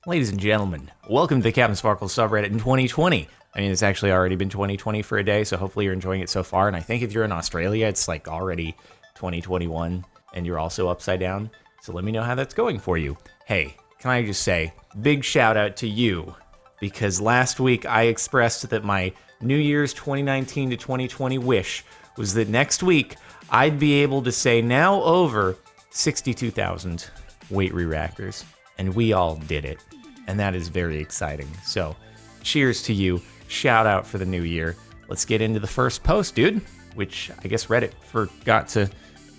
Ladies and gentlemen, welcome to the CaptainSparklez subreddit in 2020. I mean, it's actually already been 2020 for a day, so hopefully you're enjoying it so far. And I think if you're in Australia, it's like already 2021, and you're also upside down. So let me know how that's going for you. Hey, can I just say, big shout out to you, because last week I expressed that my New Year's 2019 to 2020 wish was that next week I'd be able to say now over 62,000 weight re-rackers. And we all did it. And that is very exciting. So cheers to you. Shout out for the new year. Let's get into the first post, dude, which I guess Reddit forgot to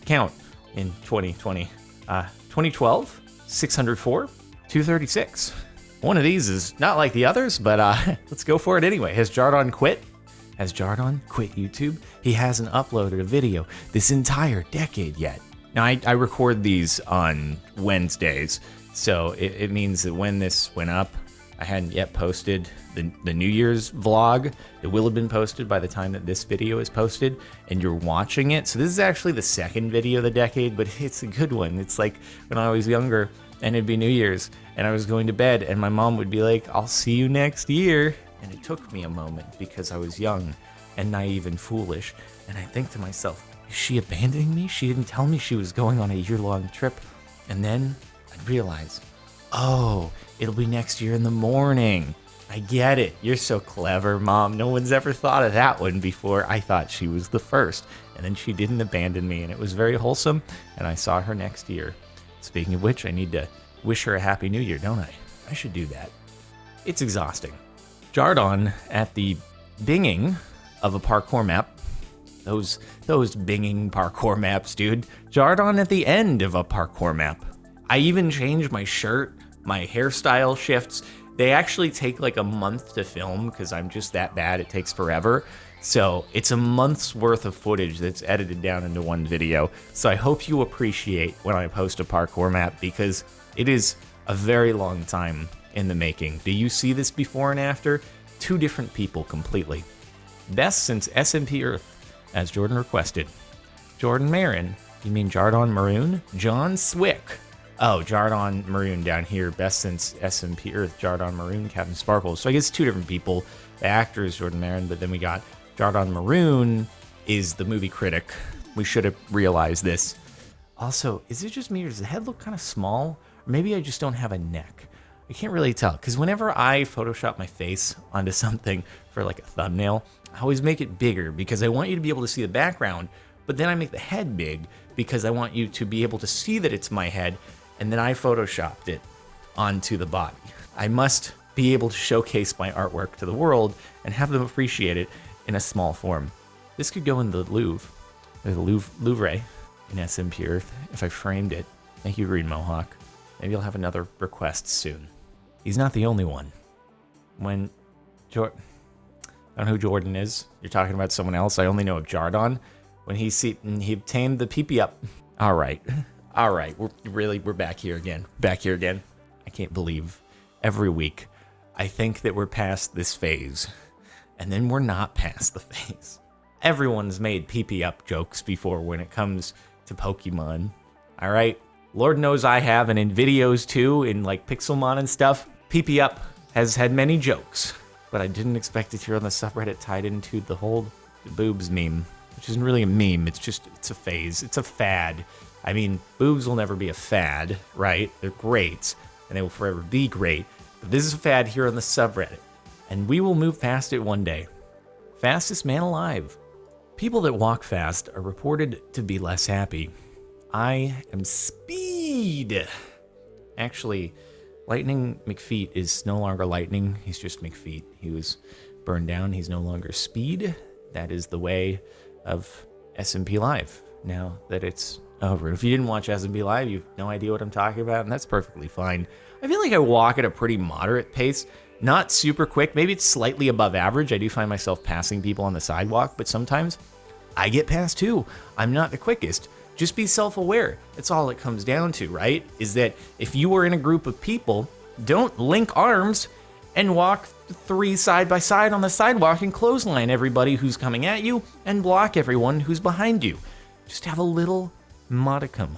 count in 2020. 2012, 604, 236. One of these is not like the others, but let's go for it anyway. Has Jardon quit? Has Jardon quit YouTube? He hasn't uploaded a video this entire decade yet. Now, I record these on Wednesdays, so it means that when this went up, I hadn't yet posted the New Year's vlog. It will have been posted by the time that this video is posted, and you're watching it. So this is actually the second video of the decade, but it's a good one. It's like when I was younger, and it'd be New Year's, and I was going to bed, and my mom would be like, "I'll see you next year." And it took me a moment because I was young and naive and foolish, and I think to myself, is she abandoning me? She didn't tell me she was going on a year-long trip. And then I'd realize, oh, it'll be next year in the morning. I get it. You're so clever, Mom. No one's ever thought of that one before. I thought she was the first. And then she didn't abandon me, and it was very wholesome, and I saw her next year. Speaking of which, I need to wish her a Happy New Year, don't I? I should do that. It's exhausting. Jardon at the binging of a parkour map. Those binging parkour maps, dude. Jardon at the end of a parkour map. I even changed my shirt, my hairstyle shifts. They actually take like a month to film because I'm just that bad. It takes forever. So it's a month's worth of footage that's edited down into one video. So I hope you appreciate when I post a parkour map because it is a very long time in the making. Do you see this before and after? Two different people completely. Best since SMP Earth, as Jordan requested. Jordan Marin. You mean Jardon Maroon? John Swick. Oh, Jardon Maroon down here. Best since SMP Earth. Jardon Maroon, CaptainSparklez. So I guess two different people. The actor is Jordan Marin, but then we got Jardon Maroon is the movie critic. We should have realized this. Also, is it just me or does the head look kind of small? Or maybe I just don't have a neck. I can't really tell, because whenever I Photoshop my face onto something for like a thumbnail, I always make it bigger because I want you to be able to see the background, but then I make the head big because I want you to be able to see that it's my head, and then I Photoshopped it onto the body. I must be able to showcase my artwork to the world and have them appreciate it in a small form. This could go in the Louvre, or the Louvre in SMP Earth if I framed it. Thank you, Green Mohawk. Maybe I'll have another request soon. He's not the only one. When I don't know who Jordan is. You're talking about someone else. I only know of Jardon. When he obtained the pee up. All right. We're back here again. I can't believe every week I think that we're past this phase, and then we're not past the phase. Everyone's made pee up jokes before when it comes to Pokemon. All right. Lord knows I have, and in videos too, in like Pixelmon and stuff, PP Up has had many jokes, but I didn't expect it here on the subreddit tied into the whole boobs meme, which isn't really a meme, it's a phase, it's a fad. I mean, boobs will never be a fad, right? They're great, and they will forever be great, but this is a fad here on the subreddit, and we will move past it one day. Fastest man alive. People that walk fast are reported to be less happy. I am Speed. Actually, Lightning McFeet is no longer Lightning. He's just McFeet. He was burned down. He's no longer Speed. That is the way of SMP Live now that it's over. If you didn't watch SMP Live, you have no idea what I'm talking about, and that's perfectly fine. I feel like I walk at a pretty moderate pace. Not super quick. Maybe it's slightly above average. I do find myself passing people on the sidewalk, but sometimes I get past too. I'm not the quickest. Just be self-aware. That's all it comes down to, right? Is that if you are in a group of people, don't link arms and walk three side by side on the sidewalk and clothesline everybody who's coming at you and block everyone who's behind you. Just have a little modicum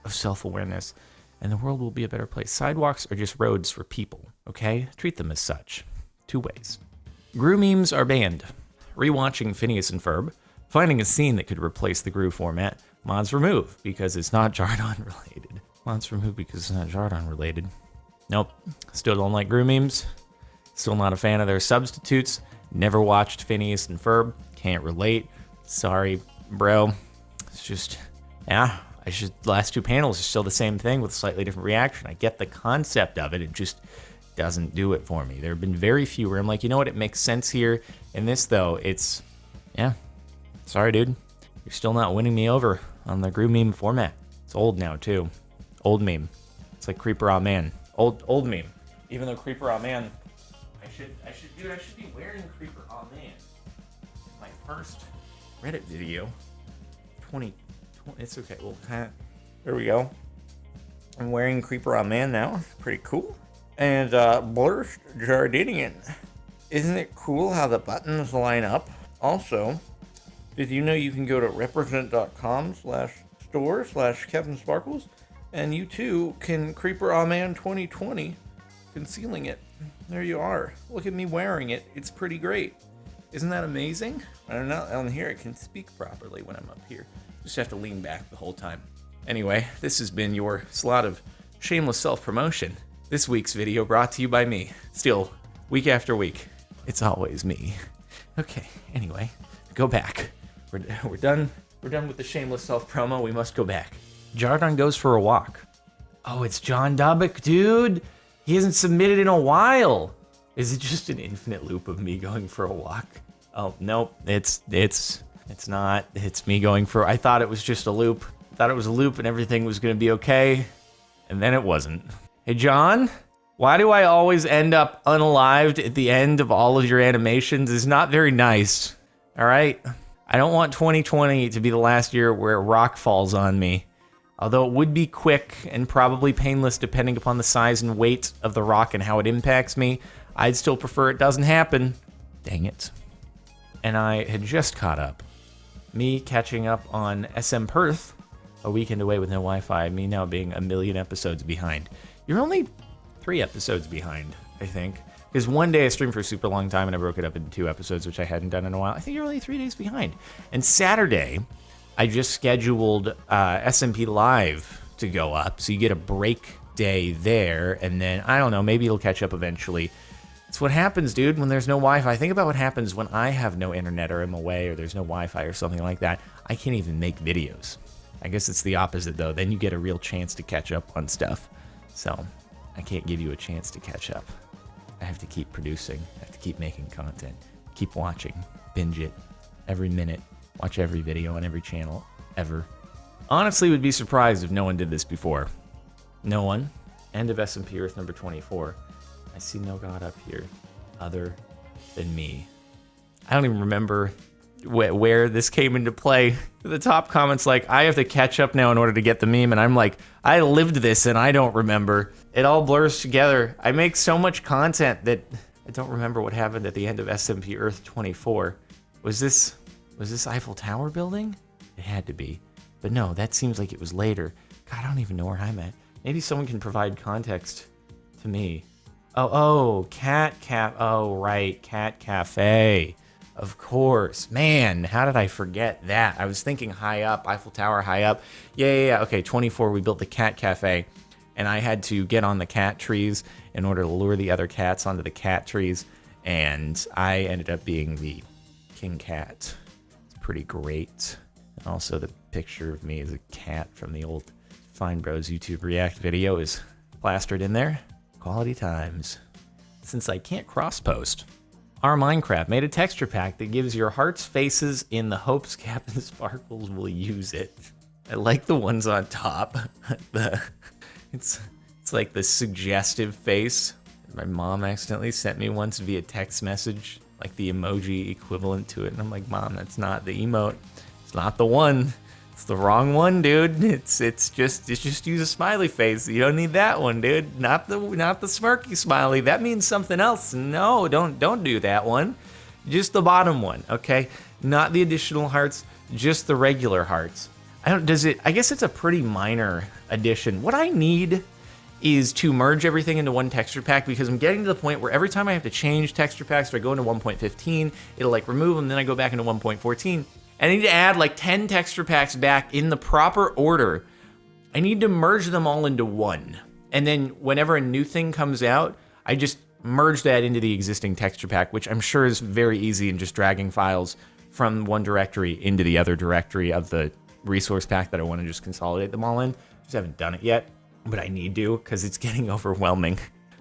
of self-awareness. and the world will be a better place. Sidewalks are just roads for people, okay? Treat them as such. 2 ways. Gru memes are banned. Rewatching Phineas and Ferb. Finding a scene that could replace the Gru format. Mods remove because it's not Jardon related. Mods remove because it's not Jardon related. Nope. Still don't like Gru memes. Still not a fan of their substitutes. Never watched Phineas and Ferb. Can't relate. Sorry, bro. It's just, yeah. Last 2 panels are still the same thing with a slightly different reaction. I get the concept of it. It just doesn't do it for me. There have been very few where I'm like, you know what? It makes sense here. In this, though, it's, yeah. Sorry, dude. You're still not winning me over on the Gru meme format. It's old now, too. Old meme. It's like Creeper Aw Man. Old meme. Even though Creeper Aw Man, I should be wearing Creeper Aw Man. My first Reddit video, 2020. It's okay. Well, there we go. I'm wearing Creeper Aw Man now. It's pretty cool. And Blur Jardinian. Isn't it cool how the buttons line up? Also, did you know you can go to represent.com/store/CaptainSparklez and you too can Creeper Aw Man 2020 concealing it. There you are. Look at me wearing it. It's pretty great. Isn't that amazing? I'm not on here. I can speak properly when I'm up here. Just have to lean back the whole time. Anyway, this has been your slot of shameless self-promotion. This week's video brought to you by me. Still, week after week, it's always me. Okay, anyway, go back. We're done. We're done with the shameless self-promo. We must go back. Jardon goes for a walk. Oh, it's John Dobbick, dude. He hasn't submitted in a while. Is it just an infinite loop of me going for a walk? Oh, nope. It's not. It's me going for... I thought it was just a loop. I thought it was a loop and everything was going to be okay. And then it wasn't. Hey, John, why do I always end up unalived at the end of all of your animations? It's not very nice. All right? I don't want 2020 to be the last year where a rock falls on me. Although it would be quick and probably painless depending upon the size and weight of the rock and how it impacts me, I'd still prefer it doesn't happen. Dang it. And I had just caught up. Me catching up on SMP Earth, a weekend away with no Wi-Fi, me now being a million episodes behind. You're only 3 episodes behind, I think. Because one day I streamed for a super long time and I broke it up into 2 episodes, which I hadn't done in a while. I think you're only 3 days behind. And Saturday, I just scheduled SMP Live to go up. So you get a break day there. And then, I don't know, maybe it'll catch up eventually. It's what happens, dude, when there's no Wi-Fi. Think about what happens when I have no internet or I'm away or there's no Wi-Fi or something like that. I can't even make videos. I guess it's the opposite, though. Then you get a real chance to catch up on stuff. So I can't give you a chance to catch up. I have to keep producing. I have to keep making content. Keep watching. Binge it. Every minute. Watch every video on every channel. Ever. Honestly, would be surprised if no one did this before. No one. End of SMP Earth number 24. I see no god up here other than me. I don't even remember where this came into play. The top comments like, I have to catch up now in order to get the meme, and I'm like, I lived this and I don't remember. It all blurs together. I make so much content that I don't remember what happened at the end of SMP Earth 24. Was this Eiffel Tower building? It had to be. But no, that seems like it was later. God, I don't even know where I'm at. Maybe someone can provide context to me. Oh, oh, right, Cat Cafe. Of course. Man, how did I forget that? I was thinking high up, Eiffel Tower high up. Yeah. Okay, 24, we built the Cat Cafe. And I had to get on the cat trees in order to lure the other cats onto the cat trees. And I ended up being the king cat. It's pretty great. And also the picture of me as a cat from the old Fine Bros YouTube React video is plastered in there. Quality times. Since I can't cross-post, our Minecraft made a texture pack that gives your hearts faces in the hopes CaptainSparklez will use it. I like the ones on top. It's like the suggestive face. My mom accidentally sent me once via text message, like the emoji equivalent to it. And I'm like, Mom, that's not the emote. It's not the one. It's the wrong one, dude. It's just use a smiley face. You don't need that one, dude. Not the smirky smiley. That means something else. No, don't do that one. Just the bottom one, okay? Not the additional hearts, just the regular hearts. I guess it's a pretty minor addition. What I need is to merge everything into one texture pack, because I'm getting to the point where every time I have to change texture packs, or I go into 1.15, it'll like remove them, then I go back into 1.14. And I need to add like 10 texture packs back in the proper order. I need to merge them all into one. And then whenever a new thing comes out, I just merge that into the existing texture pack, which I'm sure is very easy in just dragging files from one directory into the other directory of the resource pack that I want to just consolidate them all in. Just haven't done it yet, but I need to, because it's getting overwhelming.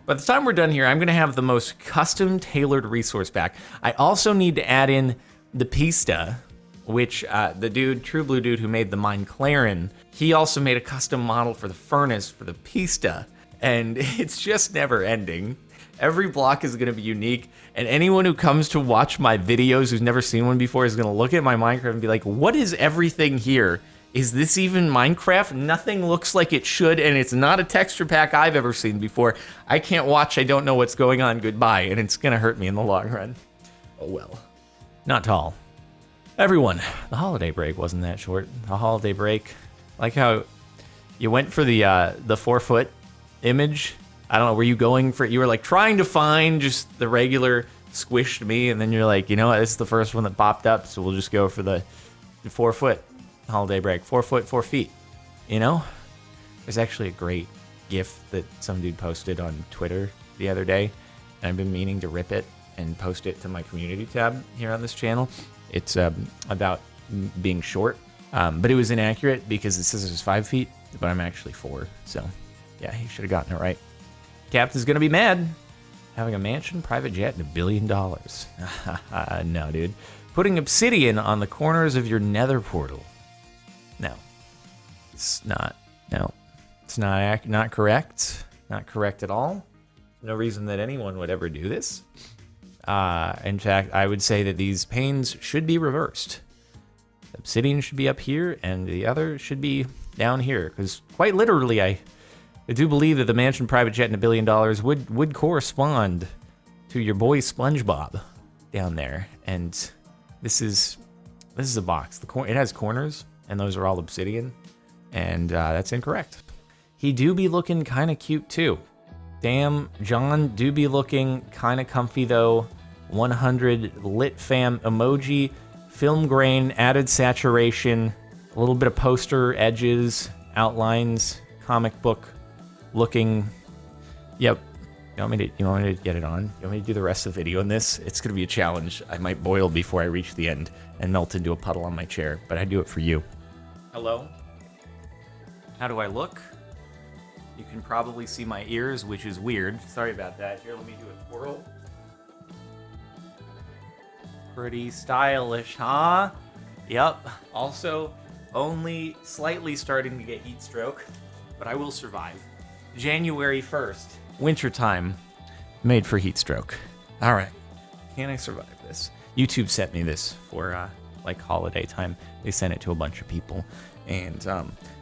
By the time we're done here, I'm going to have the most custom tailored resource pack. I also need to add in the Pista, which the dude, True Blue dude who made the Mine Clarin, he also made a custom model for the furnace for the Pista, and it's just never ending. Every block is going to be unique, and anyone who comes to watch my videos who's never seen one before is going to look at my Minecraft and be like, what is everything here? Is this even Minecraft? Nothing looks like it should, and it's not a texture pack I've ever seen before. I can't watch, I don't know what's going on, goodbye, and it's going to hurt me in the long run. Oh well. Not tall. Everyone, the holiday break wasn't that short. The holiday break, like how you went for the 4-foot image. I don't know, were you going for, you were like trying to find just the regular squished me, and then you're like, you know what, this is the first one that popped up, so we'll just go for the 4-foot holiday break. 4 foot, 4 feet, you know? There's actually a great GIF that some dude posted on Twitter the other day, and I've been meaning to rip it and post it to my community tab here on this channel. It's about being short, but it was inaccurate because it says it was 5 feet, but I'm actually 4, so yeah, he should have gotten it right. Captain's gonna be mad. Having a mansion, private jet, and $1 billion. No, dude. Putting obsidian on the corners of your nether portal. No. It's not. No. It's not correct. Not correct at all. No reason that anyone would ever do this. In fact, I would say that these panes should be reversed. Obsidian should be up here, and the other should be down here. Because quite literally, I do believe that the mansion, private jet, and $1 billion would correspond to your boy SpongeBob down there. And this is a box. It has corners, and those are all obsidian, and that's incorrect. He do be looking kind of cute too. Damn, John do be looking kind of comfy though. 100 lit fam emoji, film grain, added saturation, a little bit of poster edges, outlines, comic book looking. Yep. You want me to get it on? You want me to do the rest of the video on this? It's gonna be a challenge. I might boil before I reach the end and melt into a puddle on my chair, but I do it for you. Hello? How do I look? You can probably see my ears, which is weird. Sorry about that. Here, let me do a twirl. Pretty stylish, huh? Yep. Also, only slightly starting to get heat stroke, but I will survive. January 1st, wintertime, made for heat stroke. All right, can I survive this? YouTube sent me this for like holiday time. They sent it to a bunch of people, and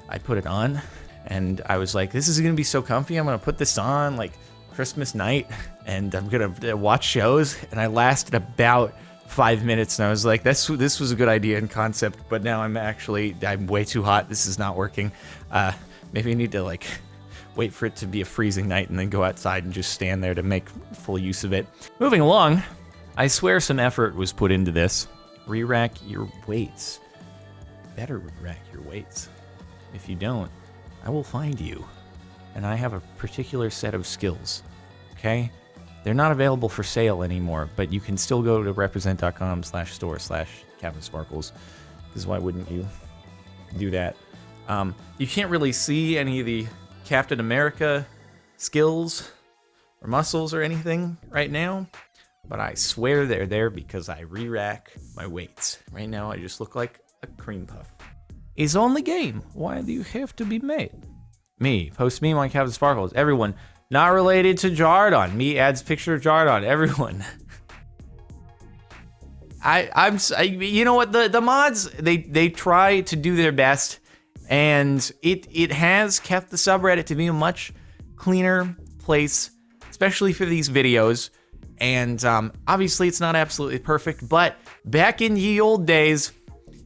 I put it on, and I was like, this is gonna be so comfy. I'm gonna put this on like Christmas night, and I'm gonna watch shows. And I lasted about 5 minutes, and I was like, this was a good idea and concept, but now I'm way too hot. This is not working. Maybe I need to like wait for it to be a freezing night and then go outside and just stand there to make full use of it. Moving along, I swear some effort was put into this. Re-rack your weights. Better rack your weights. If you don't, I will find you. And I have a particular set of skills, okay? They're not available for sale anymore, but you can still go to represent.com/store/CaptainSparklez, because why wouldn't you do that? You can't really see any of the Captain America skills or muscles or anything right now, but I swear they're there because I re-rack my weights. Right now, I just look like a cream puff. It's only game. Why do you have to be made? Me. Post meme on CaptainSparklez. Everyone. Not related to Jardon. Me adds picture of Jardon. Everyone. You know what? The mods, they try to do their best, and it has kept the subreddit to be a much cleaner place, especially for these videos. And obviously, it's not absolutely perfect, but back in ye old days,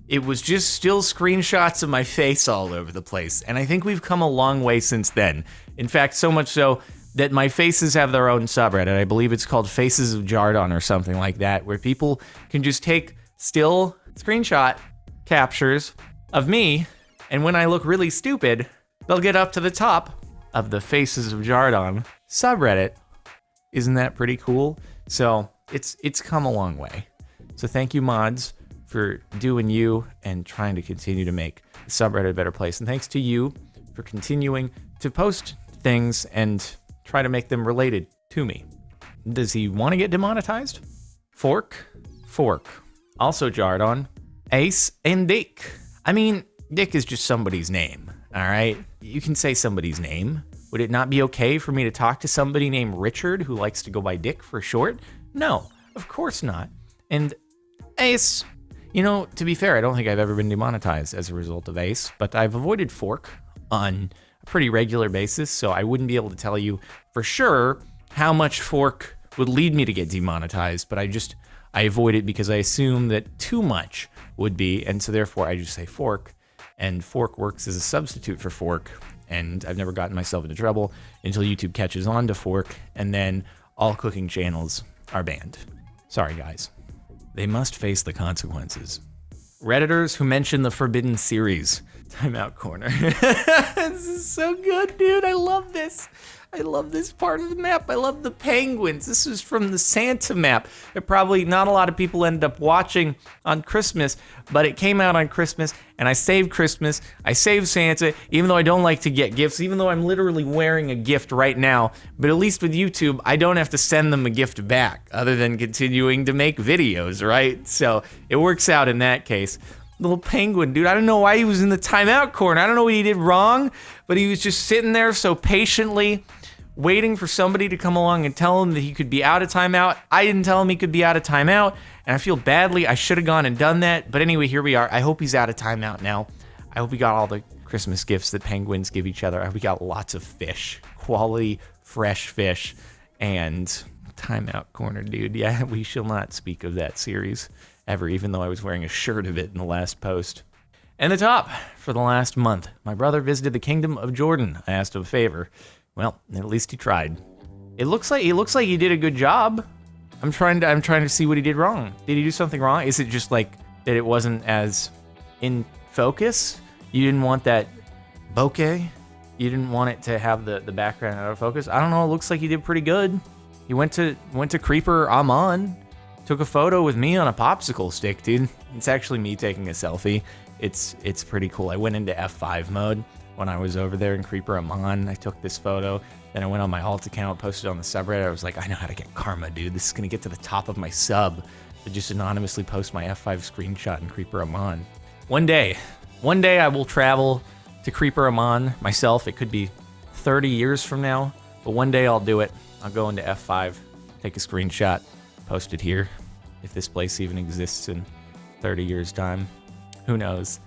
it was just still screenshots of my face all over the place. And I think we've come a long way since then. In fact, so much so that my faces have their own subreddit. I believe it's called Faces of Jardon or something like that, where people can just take still screenshot captures of me, and when I look really stupid, they'll get up to the top of the Faces of Jardon subreddit. Isn't that pretty cool? So it's come a long way. So thank you, mods, for doing you and trying to continue to make the subreddit a better place. And thanks to you for continuing to post things and try to make them related to me. Does he want to get demonetized? Fork. Also Jardon, Ace, and Dick. I mean, Dick is just somebody's name, all right? You can say somebody's name. Would it not be okay for me to talk to somebody named Richard who likes to go by Dick for short? No, of course not. And Ace, you know, to be fair, I don't think I've ever been demonetized as a result of Ace, but I've avoided Fork on a pretty regular basis, so I wouldn't be able to tell you for sure how much Fork would lead me to get demonetized, but I avoid it because I assume that too much would be, and so therefore I just say Fork, and Fork works as a substitute for Fork, and I've never gotten myself into trouble until YouTube catches on to Fork, and then all cooking channels are banned. Sorry, guys. They must face the consequences. Redditors who mention the Forbidden Series. Timeout corner. This is so good, dude. I love this. I love this part of the map. I love the penguins. This is from the Santa map. It probably not a lot of people ended up watching on Christmas, but it came out on Christmas, and I saved Christmas. I saved Santa, even though I don't like to get gifts, even though I'm literally wearing a gift right now. But at least with YouTube, I don't have to send them a gift back, other than continuing to make videos, right? So it works out in that case. Little penguin, dude. I don't know why he was in the timeout corner. I don't know what he did wrong, but he was just sitting there so patiently, waiting for somebody to come along and tell him that he could be out of timeout. I didn't tell him he could be out of timeout, and I feel badly. I should have gone and done that. But anyway, here we are. I hope he's out of timeout now. I hope he got all the Christmas gifts that penguins give each other. I hope he got lots of fish, quality, fresh fish, and timeout corner, dude. Yeah, we shall not speak of that series ever, even though I was wearing a shirt of it in the last post. And the top for the last month. My brother visited the Kingdom of Jordan. I asked him a favor. Well, at least he tried. It looks like he did a good job. I'm trying to see what he did wrong. Did he do something wrong? Is it just like that it wasn't as in focus? You didn't want that bokeh? You didn't want it to have the background out of focus? I don't know. It looks like he did pretty good. He went to Creeper Amon. Took a photo with me on a popsicle stick, dude. It's actually me taking a selfie. It's pretty cool. I went into F5 mode when I was over there in Creeper Amon. I took this photo. Then I went on my alt account, posted on the subreddit. I was like, I know how to get karma, dude. This is going to get to the top of my sub. To just anonymously post my F5 screenshot in Creeper Amon. One day I will travel to Creeper Amon myself. It could be 30 years from now, but one day I'll do it. I'll go into F5, take a screenshot, post it here. If this place even exists in 30 years' time, who knows?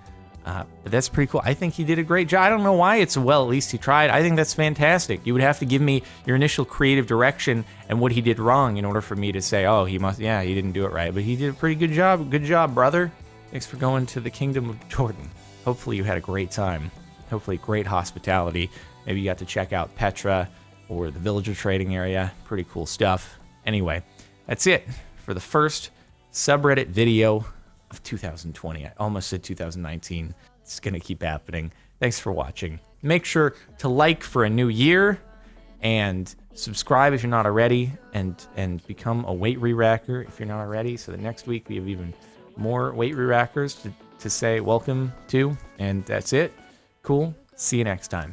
But that's pretty cool. I think he did a great job. I don't know why it's at least he tried. I think that's fantastic. You would have to give me your initial creative direction and what he did wrong in order for me to say, oh, he didn't do it right. But he did a pretty good job. Good job, brother. Thanks for going to the Kingdom of Jordan. Hopefully you had a great time. Hopefully great hospitality. Maybe you got to check out Petra or the villager trading area. Pretty cool stuff. Anyway, that's it for the first subreddit video of 2020. I almost said 2019. It's going to keep happening. Thanks for watching. Make sure to like for a new year and subscribe if you're not already, and become a weight re-racker if you're not already, so that next week we have even more weight re-rackers to say welcome to. And that's it. Cool. See you next time.